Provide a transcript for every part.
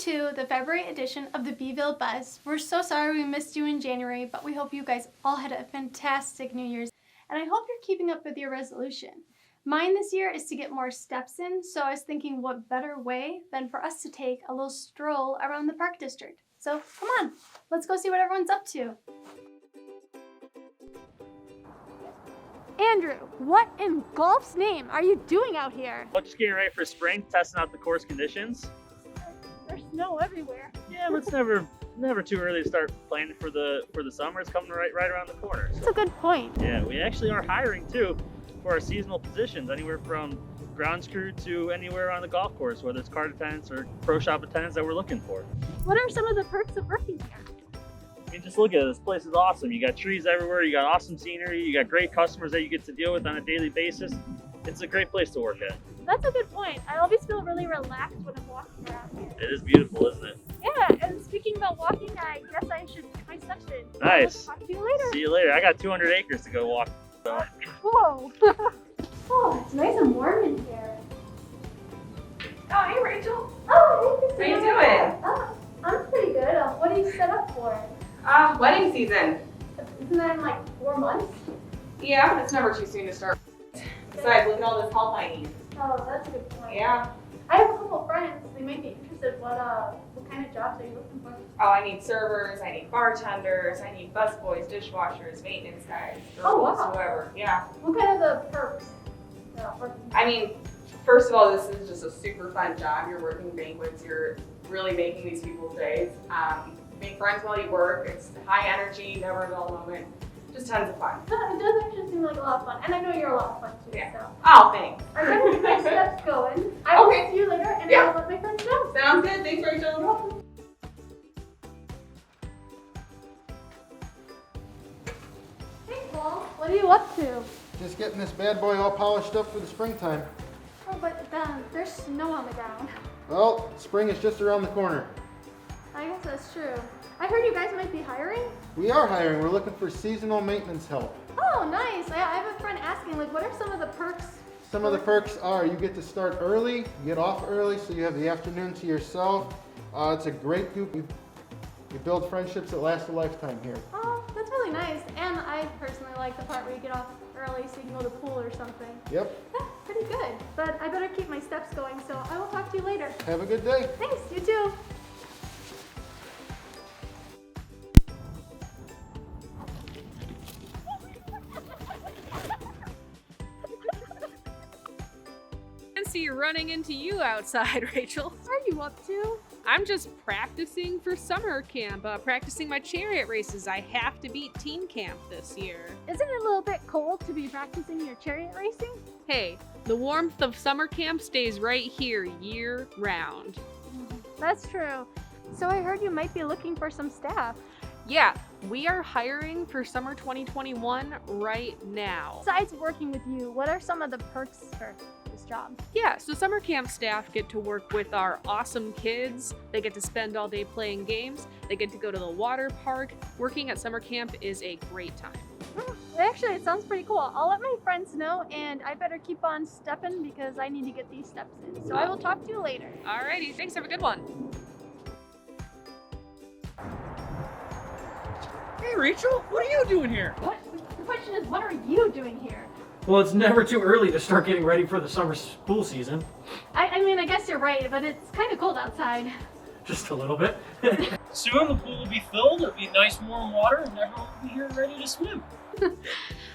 to the February edition of the Bville Buzz. We're so sorry we missed you in January, but we hope you guys all had a fantastic New Year's, and I hope you're keeping up with your resolution. Mine this year is to get more steps in, so I was thinking what better way than for us to take a little stroll around the park district. So come on, let's go see what everyone's up to. Andrew, what in golf's name are you doing out here? Well, just getting ready for spring, testing out the course conditions. There's snow everywhere. Yeah, but it's never too early to start planning for the summer. It's coming right around the corner. That's a good point. Yeah, we actually are hiring too for our seasonal positions, anywhere from grounds crew to anywhere on the golf course, whether it's cart attendants or pro shop attendants that we're looking for. What are some of the perks of working here? I mean, just look at it. This place is awesome. You got trees everywhere. You got awesome scenery. You got great customers that you get to deal with on a daily basis. It's a great place to work at. That's a good point. I always feel really relaxed when I'm walking around here. It is beautiful, isn't it? Yeah, and speaking about walking, I guess I should get my steps in. Nice. Talk to you later. See you later. I got 200 acres to go walk. So. Whoa. Oh, it's nice and warm in here. Oh, hey, Rachel. Oh, hey, How you doing? Oh, I'm pretty good. What are you set up for? Wedding season. Isn't that in like 4 months? Yeah, it's never too soon to start. Besides, look at all this help I need. Oh, that's a good point. Yeah. I have a couple friends. They might be interested. What kind of jobs are you looking for? Oh, I need servers, I need bartenders, I need busboys, dishwashers, maintenance guys, girls, Oh, wow. whoever. Yeah. What kind of the perks? I mean, first of all, this is just a super fun job. You're working banquets. You're really making these people's days. Make friends while you work. It's high energy, never a dull moment. Just tons of fun. It does actually seem like a lot of fun, and I know you're a lot of fun too. Yeah. So. Oh, thanks. I'm gonna get my steps going. I will Okay. see you later, and Yeah. I'll let my friends know. Sounds good. Thanks, Rachel. Hey, Paul. What are you up to? Just getting this bad boy all polished up for the springtime. Oh, but there's snow on the ground. Well, spring is just around the corner. I guess that's true. I heard you guys might be hiring. We are hiring. We're looking for seasonal maintenance help. Oh, nice. I have a friend asking, like, what are some of the perks? Some of the perks are you get to start early, you get off early, so you have the afternoon to yourself. It's a great group. We build friendships that last a lifetime here. Oh, that's really nice. And I personally like the part where you get off early so you can go to the pool or something. Yep. Yeah, pretty good. But I better keep my steps going, so I will talk to you later. Have a good day. Thanks, you too. I see running into you outside, Rachel. What are you up to? I'm just practicing for summer camp, practicing my chariot races. I have to beat teen camp this year. Isn't it a little bit cold to be practicing your chariot racing? Hey, the warmth of summer camp stays right here year round. That's true. So I heard you might be looking for some staff. Yeah, we are hiring for summer 2021 right now. Besides working with you, what are some of the perks for this job? Yeah, so summer camp staff get to work with our awesome kids. They get to spend all day playing games. They get to go to the water park. Working at summer camp is a great time. Actually, it sounds pretty cool. I'll let my friends know, and I better keep on stepping because I need to get these steps in. So I will talk to you later. Alrighty, thanks, have a good one. Hey Rachel, what are you doing here? What? The question is, what are you doing here? Well, it's never too early to start getting ready for the summer school season. I mean, I guess you're right, but it's kind of cold outside. Just a little bit. Soon the pool will be filled, it'll be nice warm water, and everyone will be here ready to swim.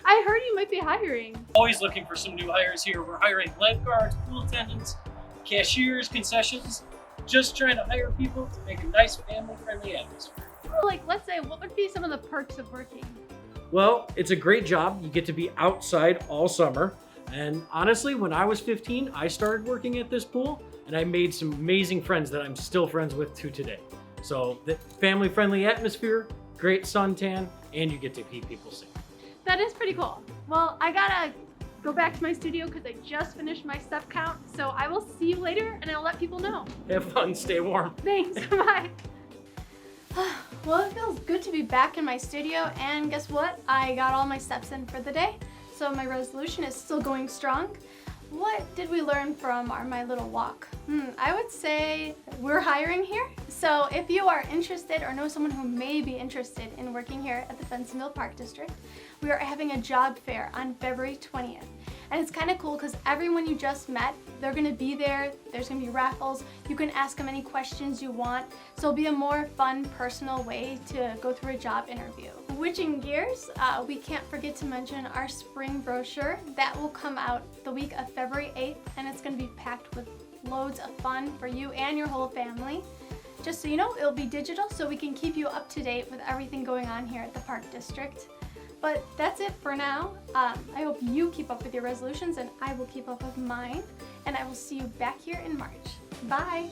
I heard you might be hiring. Always looking for some new hires here. We're hiring lifeguards, pool attendants, cashiers, concessions, just trying to hire people to make a nice family-friendly atmosphere. Like, let's say, what would be some of the perks of working? Well, it's a great job. You get to be outside all summer. And honestly, when I was 15, I started working at this pool, and I made some amazing friends that I'm still friends with to today. So the family-friendly atmosphere, great suntan, and you get to keep people safe. That is pretty cool. Well, I gotta go back to my studio because I just finished my step count. So I will see you later, and I'll let people know. Have fun, stay warm. Thanks, bye. Well, it feels good to be back in my studio, and guess what? I got all my steps in for the day, so my resolution is still going strong. What did we learn from our My Little Walk? I would say we're hiring here. So if you are interested or know someone who may be interested in working here at the Bensenville Park District, we are having a job fair on February 20th. And it's kind of cool because everyone you just met, they're going to be there. There's going to be raffles. You can ask them any questions you want. So it'll be a more fun, personal way to go through a job interview. Switching gears, we can't forget to mention our spring brochure. That will come out the week of February 8th, and it's going to be packed with loads of fun for you and your whole family. Just so you know, it'll be digital so we can keep you up to date with everything going on here at the Park District. But that's it for now. I hope you keep up with your resolutions, and I will keep up with mine. And I will see you back here in March. Bye!